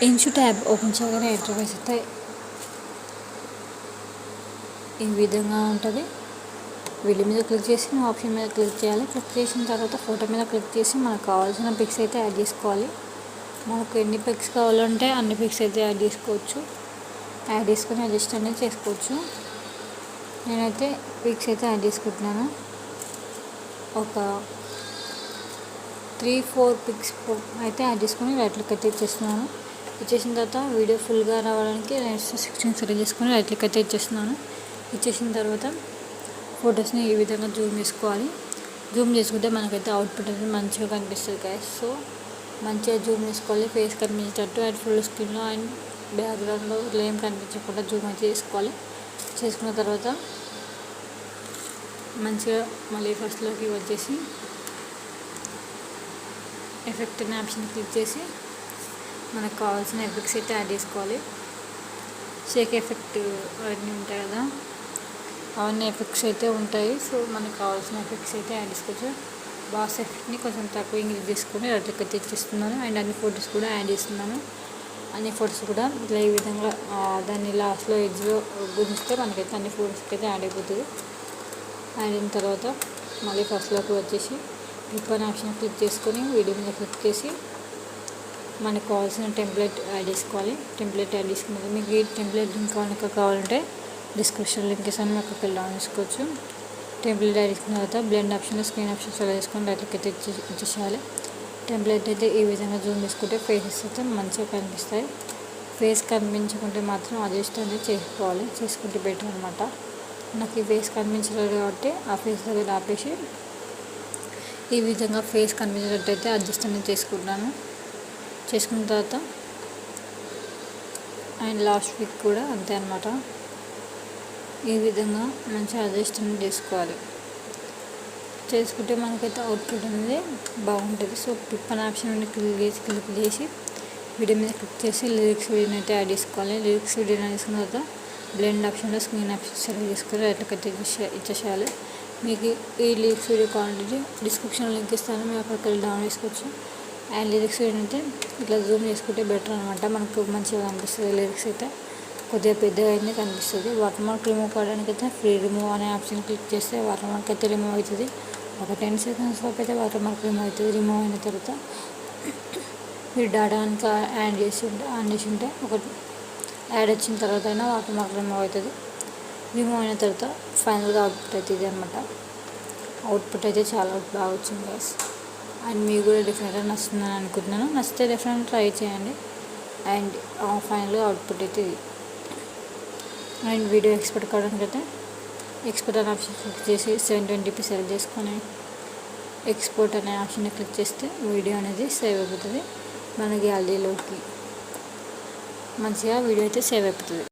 ఇన్షు tab open చేయగానే interface అయితే ఈ విధంగా ఉంటుంది. వీళ్ళ మీద క్లిక్ చేసి ఆప్షన్ మీద క్లిక్ చేయాలి. క్లిక్ చేసిన తర్వాత ఫోటో మీద క్లిక్ చేసి మనకు కావాల్సిన పిక్స్ అయితే యాడ్ చేసుకోవాలి. మనకు ఎన్ని పిక్స్ కావాలంటే అన్ని పిక్స్ అయితే యాడ్ చేసుకోవచ్చు. యాడ్ చేసుకొని అడ్జస్ట్ అనేది చేసుకోవచ్చు. నేనైతే పిక్స్ అయితే యాడ్ చేసుకుంటున్నాను. ఒక 3-4 పిక్స్ అయితే యాడ్ చేసుకొని రైట్లోకి అయితే ఇచ్చేస్తున్నాను. ఇచ్చేసిన తర్వాత వీడియో ఫుల్గా రావడానికి 16 సెలెక్ట్ చేసుకొని రైట్లోకి అయితే ఇచ్చేస్తున్నాను. ఇచ్చేసిన తర్వాత ఫొటోస్ని ఈ విధంగా జూమ్ చేసుకోవాలి. జూమ్ చేసుకుంటే మనకైతే అవుట్పుట్ అనేది మంచిగా కనిపిస్తుంది గైస్. సో మంచిగా జూమ్ చేసుకోవాలి, ఫేస్ కనిపించేటట్టు. అండ్ ఫుల్ స్క్రీన్లో అండ్ బ్యాక్గ్రౌండ్లో ఏం కనిపించకుండా జూమ్ అయితే చేసుకోవాలి. చేసుకున్న తర్వాత మంచిగా మళ్ళీ ఫస్ట్లోకి వచ్చేసి ఎఫెక్ట్ అనే ఆప్షన్ క్లిక్ చేసి మనకు కావాల్సిన ఎఫెక్ట్స్ అయితే యాడ్ చేసుకోవాలి. షేక్ ఎఫెక్ట్ అవన్నీ ఉంటాయి కదా, అవన్నీ ఎఫెక్ట్స్ అయితే ఉంటాయి. సో మనకు కావాల్సిన ఎఫెక్ట్స్ అయితే యాడ్ చేసుకోవచ్చు. బాస్ ఎఫెక్ట్ని కొంచెం తక్కువ ఇంక్రీజ్ చేసుకొని అట్లకి తెచ్చిస్తున్నాను. అండ్ అన్ని ఫొటోస్ కూడా యాడ్ చేస్తున్నాను. అన్ని ఫొటోస్ కూడా ఇట్లా ఈ విధంగా దాన్ని లాస్ట్లో ఎడ్జ్లో గుంజిస్తే మనకైతే అన్ని ఫొటోస్కి అయితే యాడ్ అయిపోతుంది. యాడ్ అయిన తర్వాత మళ్ళీ ఫస్ట్లోకి వచ్చేసి రిబ్బన్ ఆప్షన్ క్లిక్ చేసుకొని వీడియో మీద క్లిక్ చేసి మనకు కావాల్సిన టెంప్లెట్ యాడ్ చేసుకోవాలి. టెంప్లెట్ యాడ్ చేసుకున్నది మీకు ఈ టెంప్లెట్ లింక్ కనుక కావాలంటే డిస్క్రిప్షన్ లింక్ ఇస్తాను, మీకు అక్కడికి డౌన్ చేసుకోవచ్చు. టెంప్లెట్ యాడ్ చేసుకున్న తర్వాత blend option screen option select చేసుకొని రైట్లోకి అయితే ఇచ్చేసేయాలి. టెంప్లెట్ అయితే ఈ విధంగా జూమ్ చేసుకుంటే ఫేసెస్ అయితే మంచిగా కనిపిస్తాయి. ఫేస్ కనిపించకుంటే మాత్రం అడ్జస్ట్ అనేది చేసుకోవాలి, చేసుకుంటే బెటర్ అనమాట. నాకు ఈ ఫేస్ కనిపించలేదు కాబట్టి ఆ ఫేస్ దగ్గర ఆపేసి ఈ విధంగా ఫేస్ కనిపించేటట్టయితే అడ్జస్ట్ అనేది చేసుకుంటాను. చేసుకున్న తర్వాత అండ్ లాస్ట్ వీక్ కూడా అంతే అనమాట. ఈ విధంగా మంచిగా అడ్జస్ట్ అనేది చేసుకోవాలి. చేసుకుంటే మనకైతే అవుట్పుట్ అనేది బాగుంటుంది. సో పిక్ అనే ఆప్షన్ క్లిక్ చేసి వీడియో మీద క్లిక్ చేసి లిరిక్స్ వీడియోని అయితే యాడ్ చేసుకోవాలి. లిరిక్స్ వీడియోని యాడ్ చేసుకున్న తర్వాత బ్లెండ్ ఆప్షన్లో స్క్రీన్ ఆప్షన్ సెలెక్ట్ చేసుకొని అట్లకైతే ఇచ్చేసేయాలి. మీకు ఈ లిరిక్స్ వీడియో కావాలంటే డిస్క్రిప్షన్లో లింక్ ఇస్తాను, మీరు అక్కడికి వెళ్ళి డౌన్ చేసుకోవచ్చు. అండ్ లిరిక్స్ వీడియో అయితే ఇట్లా జూమ్ చేసుకుంటే బెటర్ అనమాట. మనకు మంచిగా కనిపిస్తుంది. లిరిక్స్ అయితే కొద్దిగా పెద్దగా అయితే కనిపిస్తుంది. వాటర్ మార్క్ రిమూవ్ కావడానికి అయితే ఫ్రీ రిమూవ్ అనే ఆప్షన్ క్లిక్ చేస్తే వాటర్ మార్క్ అయితే రిమూవ్ అవుతుంది. ఒక 10 సెకండ్స్ లోపు అయితే వాటర్ మార్క్ రిమూవ్ అవుతుంది. రిమూవ్ అయిన తర్వాత మీరు డేటా అంతా ఆన్ చేసి ఉంటే ఒక యాడ్ వచ్చిన తర్వాత అయినా వాటర్ మార్క్ రిమూవ్ అవుతుంది. రిమూవ్ అయిన తర్వాత ఫైనల్గా అవుట్పుట్ అవుతుంది అనమాట. అవుట్పుట్ అయితే చాలా బాగా వచ్చింది గైస్. అండ్ మీకు కూడా డెఫినెట్గా నచ్చుతుందని అనుకుంటున్నాను. నచ్చితే డెఫినెట్గా ట్రై చేయండి. అండ్ ఫైనల్గా అవుట్పుట్ అయితే ఇది. అండ్ వీడియో ఎక్స్పోర్ట్ కావడానికి అయితే ఎక్స్పోర్ట్ అనే ఆప్షన్ క్లిక్ చేసి 720p సెలెక్ట్ చేసుకొని ఎక్స్పోర్ట్ అనే ఆప్షన్ క్లిక్ చేస్తే వీడియో అనేది సేవ్ అయిపోతుంది మన గ్యాలరీలోకి. మంచిగా వీడియో అయితే సేవ్ అయిపోతుంది.